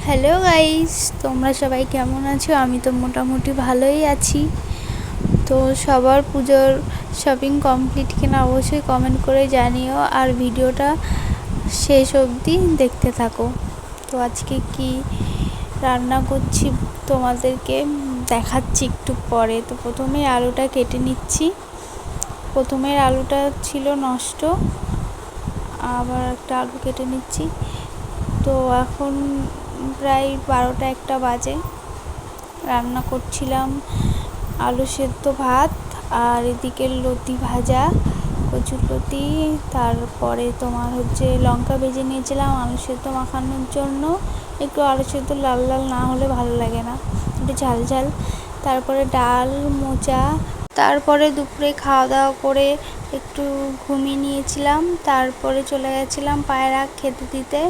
Hello guys, তোমরা সবাই কেমন আছো? আমি তো মোটামুটি ভালোই আছি। তো সবার পুজোর শপিং কমপ্লিট কিনা অবশ্যই কমেন্ট করে জানিও, আর ভিডিওটা শেষ অবধি দেখতে থাকো। তো আজকে কি রান্না করছি তোমাদেরকে দেখাচ্ছি একটু পরে। তো প্রথমে আলুটা কেটে নিচ্ছি। প্রথমের আলুটা ছিল নষ্ট, আবার একটা আলু কেটে নিচ্ছি। তো এখন প্রায় 12টা-1টা বাজে। রান্না করছিলাম আলু সেদ্ধ, ভাত, আর এদিকে লতি ভাজা, কচুরলতি। তারপরে তোমার লঙ্কা ভেজে নিয়েছিলাম আলু সেদ্ধ মাখানোর জন্য। একটু আলু সেদ্ধ লাল লাল না হলে ভালো লাগে না, একটু ঝাল ঝাল। তারপরে ডাল, মোচা। তারপরে দুপুরে খাওয়া দাওয়া করে একটু ঘুমিয়ে নিয়েছিলাম। তারপরে চলে গেছিলাম পায়রা খেতে দিতে।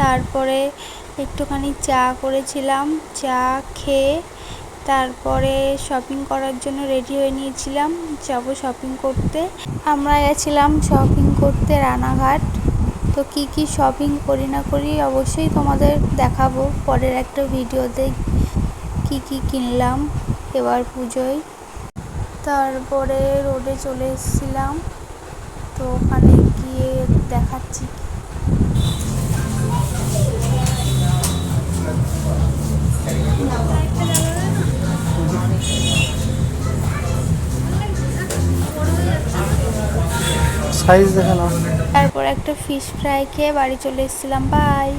তারপরে একটুখানি চা করেছিলাম, চা খেয়ে তারপরে শপিং করার জন্য রেডি হয়ে নিয়েছিলাম, যাব শপিং করতে। আমরা গেছিলাম শপিং করতে রানাঘাট। তো কি কি শপিং করি না করি অবশ্যই তোমাদের দেখাবো পরের একটা ভিডিওতে, কি কি কিনলাম এবার পুজোয়। তারপরে রোডে চলে এসেছিলাম, তো ওখানে গিয়ে দেখাচ্ছি। সাইজ দেখে নাও। তারপর একটা ফিশ ফ্রাই খেয়ে বাড়ি চলে এসেছিলাম। বাই।